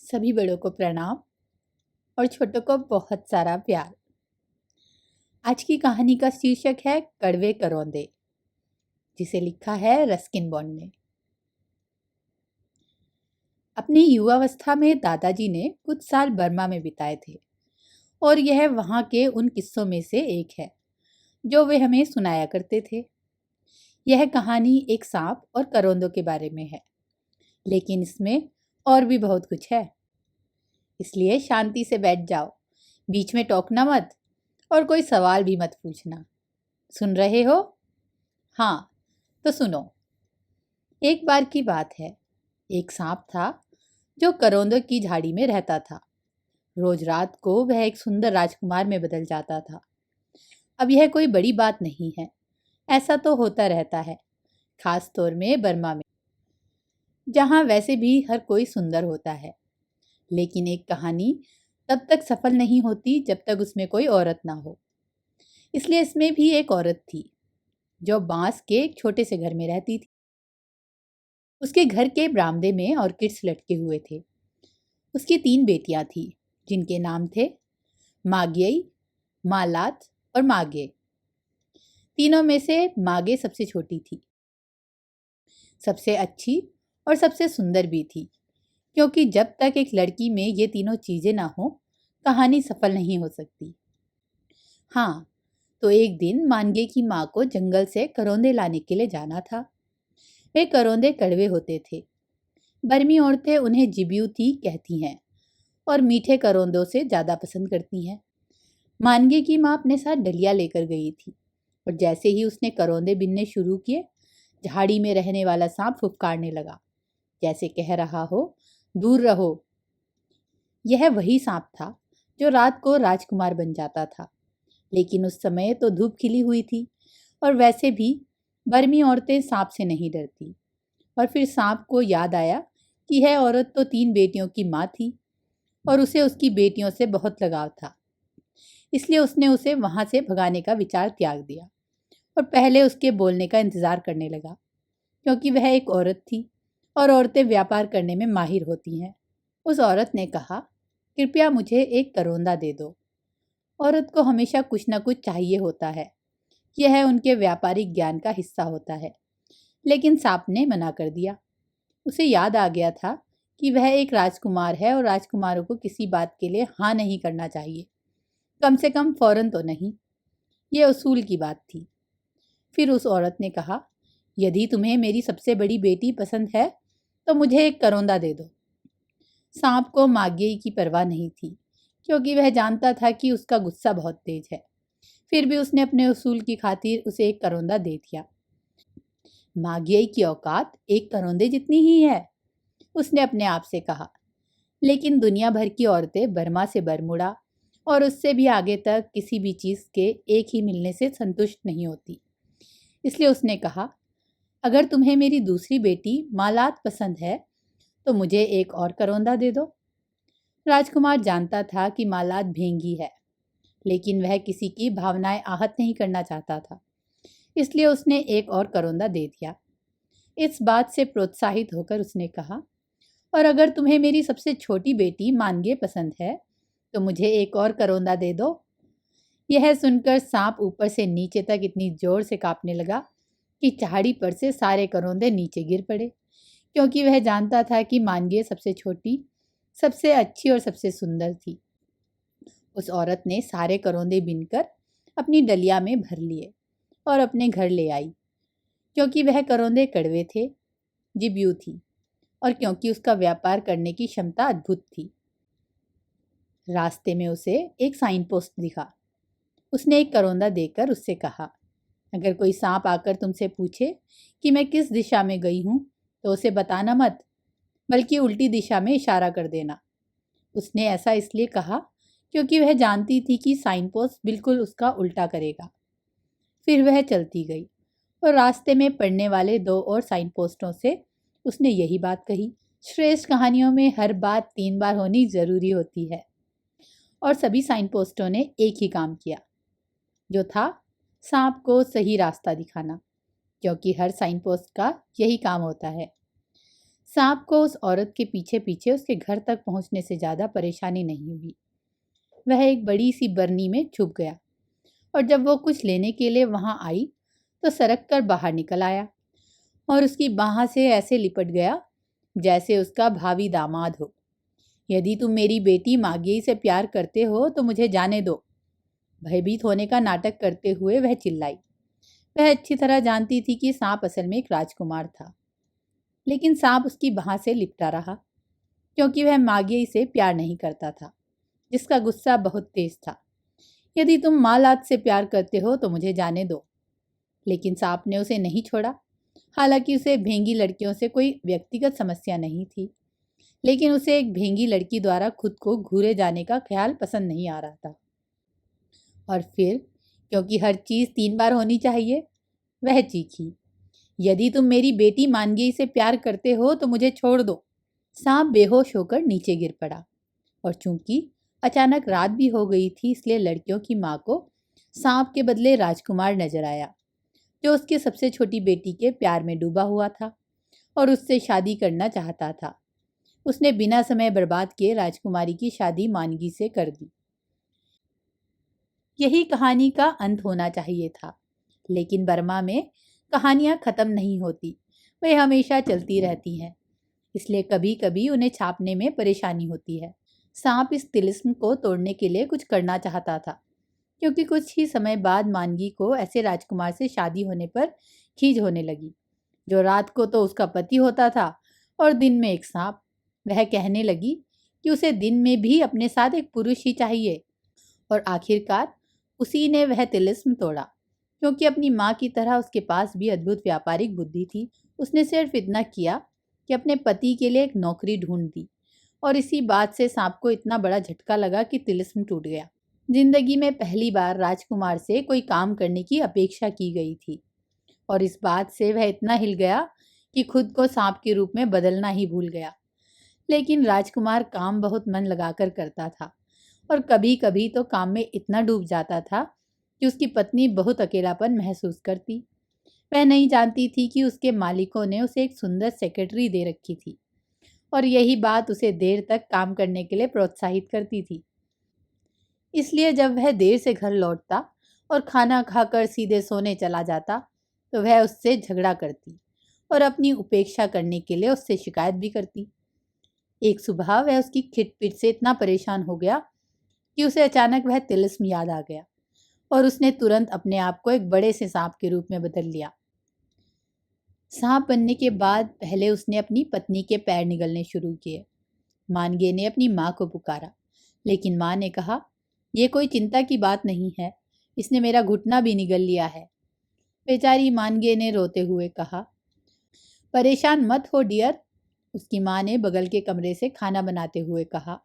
सभी बड़ों को प्रणाम और छोटों को बहुत सारा प्यार। आज की कहानी का शीर्षक है कड़वे करौंदे, जिसे लिखा है रस्किन बॉन्ड ने। अपनी युवावस्था में दादाजी ने कुछ साल बर्मा में बिताए थे और यह वहाँ के उन किस्सों में से एक है जो वे हमें सुनाया करते थे। यह कहानी एक सांप और करौंदों के बारे में है, लेकिन इसमें और भी बहुत कुछ है। इसलिए शांति से बैठ जाओ, बीच में टोकना मत और कोई सवाल भी मत पूछना। सुन रहे हो? हाँ, तो सुनो। एक बार की बात है, एक सांप था जो करौंदों की झाड़ी में रहता था। रोज रात को वह एक सुंदर राजकुमार में बदल जाता था। अब यह कोई बड़ी बात नहीं है, ऐसा तो होता रहता है, खास तौर में बर्मा में, जहाँ वैसे भी हर कोई सुंदर होता है। लेकिन एक कहानी तब तक सफल नहीं होती जब तक उसमें कोई औरत ना हो। इसलिए इसमें भी एक औरत थी जो बांस के एक छोटे से घर में रहती थी। उसके घर के बरामदे में ऑर्किड्स लटके हुए थे। उसकी 3 बेटियां थीं, जिनके नाम थे माग्यई, मालात और मागे। तीनों में से मागे सबसे छोटी थी, सबसे अच्छी और सबसे सुंदर भी थी, क्योंकि जब तक एक लड़की में ये तीनों चीजें ना हो, कहानी सफल नहीं हो सकती। हाँ, तो एक दिन मानगे की माँ को जंगल से करौंदे लाने के लिए जाना था। वे करौंदे कड़वे होते थे। बर्मी औरतें उन्हें जिब्यूती कहती हैं और मीठे करौंदों से ज़्यादा पसंद करती हैं। मानगे की माँ अपने साथ डलिया लेकर गई थी और जैसे ही उसने करौंदे बिनने शुरू किए, झाड़ी में रहने वाला सांप फुफकारने लगा, जैसे कह रहा हो, दूर रहो। यह वही सांप था जो रात को राजकुमार बन जाता था। लेकिन उस समय तो धूप खिली हुई थी और वैसे भी बर्मी औरतें सांप से नहीं डरती। और फिर सांप को याद आया कि यह औरत तो 3 बेटियों की माँ थी और उसे उसकी बेटियों से बहुत लगाव था। इसलिए उसने उसे वहां से भगाने का विचार त्याग दिया और पहले उसके बोलने का इंतजार करने लगा, क्योंकि वह एक औरत थी और औरतें व्यापार करने में माहिर होती हैं। उस औरत ने कहा, कृपया मुझे एक करौंदा दे दो। औरत को हमेशा कुछ न कुछ चाहिए होता है, यह उनके व्यापारिक ज्ञान का हिस्सा होता है। लेकिन सांप ने मना कर दिया। उसे याद आ गया था कि वह एक राजकुमार है और राजकुमारों को किसी बात के लिए हाँ नहीं करना चाहिए, कम से कम फौरन तो नहीं। ये उसूल की बात थी। फिर उस औरत ने कहा, यदि तुम्हें मेरी सबसे बड़ी बेटी पसंद है तो मुझे एक करौंदा दे दो। सांप को माग्यई की परवाह नहीं थी, क्योंकि वह जानता था कि उसका गुस्सा बहुत तेज है। फिर भी उसने अपने उसूल की खातिर उसे एक करौंदा दे दिया। माग्यई की औकात एक करौंदे जितनी ही है, उसने अपने आप से कहा। लेकिन दुनिया भर की औरतें बर्मा से बरमूडा और उससे भी आगे तक किसी भी चीज़ के एक ही मिलने से संतुष्ट नहीं होती। इसलिए उसने कहा, अगर तुम्हें मेरी दूसरी बेटी मालात पसंद है तो मुझे एक और करौंदा दे दो। राजकुमार जानता था कि मालात भेंगी है, लेकिन वह किसी की भावनाएं आहत नहीं करना चाहता था। इसलिए उसने एक और करौंदा दे दिया। इस बात से प्रोत्साहित होकर उसने कहा, और अगर तुम्हें मेरी सबसे छोटी बेटी मानगे पसंद है तो मुझे एक और करौंदा दे दो। यह सुनकर सांप ऊपर से नीचे तक इतनी जोर से कांपने लगा कि झाड़ी पर से सारे करौंदे नीचे गिर पड़े, क्योंकि वह जानता था कि मानगे सबसे छोटी, सबसे अच्छी और सबसे सुंदर थी। उस औरत ने सारे करौंदे बीनकर अपनी डलिया में भर लिए और अपने घर ले आई, क्योंकि वह करौंदे कड़वे थे, जिब्यू थी, और क्योंकि उसका व्यापार करने की क्षमता अद्भुत थी। रास्ते में उसे एक साइन पोस्ट दिखा। उसने एक करौंदा देकर उससे कहा, अगर कोई सांप आकर तुमसे पूछे कि मैं किस दिशा में गई हूँ तो उसे बताना मत, बल्कि उल्टी दिशा में इशारा कर देना। उसने ऐसा इसलिए कहा क्योंकि वह जानती थी कि साइन पोस्ट बिल्कुल उसका उल्टा करेगा। फिर वह चलती गई और रास्ते में पड़ने वाले 2 और साइन पोस्टों से उसने यही बात कही। श्रेष्ठ कहानियों में हर बात 3 बार होनी जरूरी होती है, और सभी साइन पोस्टों ने एक ही काम किया, जो था सांप को सही रास्ता दिखाना, क्योंकि हर साइन पोस्ट का यही काम होता है। सांप को उस औरत के पीछे पीछे उसके घर तक पहुंचने से ज़्यादा परेशानी नहीं हुई। वह एक बड़ी सी बरनी में छुप गया और जब वो कुछ लेने के लिए वहां आई तो सरक कर बाहर निकल आया और उसकी बाह से ऐसे लिपट गया जैसे उसका भावी दामाद हो। यदि तुम मेरी बेटी मागिई से प्यार करते हो तो मुझे जाने दो। भयभीत होने का नाटक करते हुए वह चिल्लाई। वह अच्छी तरह जानती थी कि सांप असल में एक राजकुमार था, लेकिन सांप उसकी बाह से लिपटा रहा क्योंकि वह मागिई से प्यार नहीं करता था, जिसका गुस्सा बहुत तेज था। यदि तुम मालात से प्यार करते हो तो मुझे जाने दो। लेकिन सांप ने उसे नहीं छोड़ा। हालांकि उसे भेंगी लड़कियों से कोई व्यक्तिगत समस्या नहीं थी, लेकिन उसे एक भेंगी लड़की द्वारा खुद को घूरे जाने का ख्याल पसंद नहीं आ रहा था। और फिर क्योंकि हर चीज़ 3 बार होनी चाहिए, वह चीखी, यदि तुम मेरी बेटी मानगेई से प्यार करते हो तो मुझे छोड़ दो। सांप बेहोश होकर नीचे गिर पड़ा और चूंकि अचानक रात भी हो गई थी, इसलिए लड़कियों की माँ को सांप के बदले राजकुमार नजर आया, जो उसकी सबसे छोटी बेटी के प्यार में डूबा हुआ था और उससे शादी करना चाहता था। उसने बिना समय बर्बाद किए राजकुमारी की शादी मानगी से कर दी। यही कहानी का अंत होना चाहिए था, लेकिन बर्मा में कहानियाँ ख़त्म नहीं होती, वे हमेशा चलती रहती हैं। इसलिए कभी कभी उन्हें छापने में परेशानी होती है। सांप इस तिलिस्म को तोड़ने के लिए कुछ करना चाहता था, क्योंकि कुछ ही समय बाद मानगी को ऐसे राजकुमार से शादी होने पर खीज होने लगी, जो रात को तो उसका पति होता था और दिन में एक सांप। वह कहने लगी कि उसे दिन में भी अपने साथ एक पुरुष ही चाहिए, और आखिरकार उसी ने वह तिलिस्म तोड़ा, क्योंकि अपनी माँ की तरह उसके पास भी अद्भुत व्यापारिक बुद्धि थी। उसने सिर्फ इतना किया कि अपने पति के लिए एक नौकरी ढूंढ दी, और इसी बात से सांप को इतना बड़ा झटका लगा कि तिलिस्म टूट गया। जिंदगी में पहली बार राजकुमार से कोई काम करने की अपेक्षा की गई थी, और इस बात से वह इतना हिल गया कि खुद को सांप के रूप में बदलना ही भूल गया। लेकिन राजकुमार काम बहुत मन लगाकर करता था, और कभी कभी तो काम में इतना डूब जाता था कि उसकी पत्नी बहुत अकेलापन महसूस करती। वह नहीं जानती थी कि उसके मालिकों ने उसे एक सुंदर सेक्रेटरी दे रखी थी, और यही बात उसे देर तक काम करने के लिए प्रोत्साहित करती थी। इसलिए जब वह देर से घर लौटता और खाना खाकर सीधे सोने चला जाता, तो वह उससे झगड़ा करती और अपनी उपेक्षा करने के लिए उससे शिकायत भी करती। एक सुबह वह उसकी खिटपिट से इतना परेशान हो गया कि उसे अचानक वह तिलिस्म याद आ गया, और उसने तुरंत अपने आप को एक बड़े से सांप के रूप में बदल लिया। सांप बनने के बाद पहले उसने अपनी पत्नी के पैर निगलने शुरू किए। मानगे ने अपनी माँ को पुकारा, लेकिन माँ ने कहा, यह कोई चिंता की बात नहीं है, इसने मेरा घुटना भी निगल लिया है। बेचारी मानगे ने रोते हुए कहा, परेशान मत हो डियर, उसकी माँ ने बगल के कमरे से खाना बनाते हुए कहा।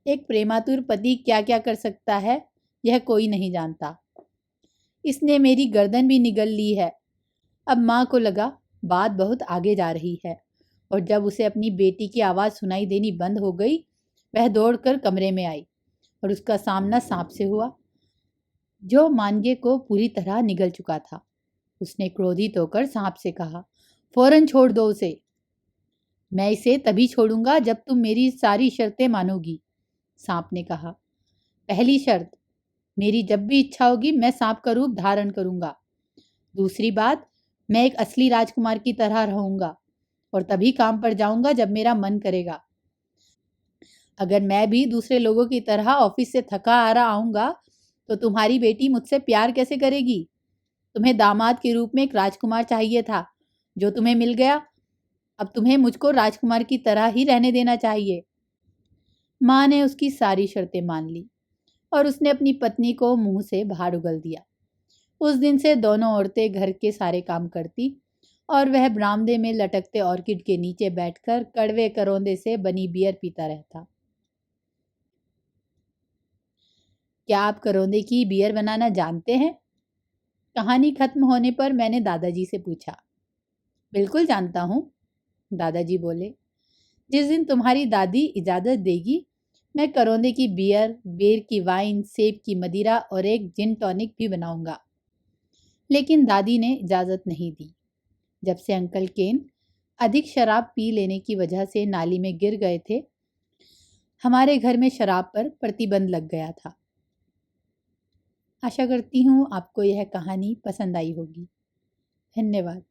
एक प्रेमातुर पति क्या क्या कर सकता है, यह कोई नहीं जानता। इसने मेरी गर्दन भी निगल ली है। अब माँ को लगा बात बहुत आगे जा रही है, और जब उसे अपनी बेटी की आवाज़ सुनाई देनी बंद हो गई, वह दौड़कर कमरे में आई और उसका सामना सांप से हुआ, जो मानगे को पूरी तरह निगल चुका था। उसने क्रोधित होकर सांप से कहा, फौरन छोड़ दो उसे। मैं इसे तभी छोड़ूंगा जब तुम मेरी सारी शर्तें मानोगी, सांप ने कहा। पहली शर्त, मेरी जब भी इच्छा होगी मैं सांप का रूप धारण करूंगा। दूसरी बात, मैं एक असली राजकुमार की तरह रहूंगा और तभी काम पर जाऊंगा जब मेरा मन करेगा। अगर मैं भी दूसरे लोगों की तरह ऑफिस से थका आ रहा आऊंगा तो तुम्हारी बेटी मुझसे प्यार कैसे करेगी? तुम्हें दामाद के रूप में एक राजकुमार चाहिए था, जो तुम्हें मिल गया। अब तुम्हें मुझको राजकुमार की तरह ही रहने देना चाहिए। माँ ने उसकी सारी शर्तें मान ली और उसने अपनी पत्नी को मुंह से बाहर उगल दिया। उस दिन से दोनों औरतें घर के सारे काम करती और वह बरामदे में लटकते ऑर्किड के नीचे बैठकर कड़वे करौंदे से बनी बियर पीता रहता। क्या आप करौंदे की बियर बनाना जानते हैं? कहानी खत्म होने पर मैंने दादाजी से पूछा। बिल्कुल जानता हूँ, दादाजी बोले। जिस दिन तुम्हारी दादी इजाज़त देगी, मैं करौंदे की बियर, बेर की वाइन, सेब की मदिरा और एक जिन टॉनिक भी बनाऊंगा। लेकिन दादी ने इजाज़त नहीं दी। जब से अंकल केन अधिक शराब पी लेने की वजह से नाली में गिर गए थे। हमारे घर में शराब पर प्रतिबंध लग गया था। आशा करती हूँ आपको यह कहानी पसंद आई होगी। धन्यवाद।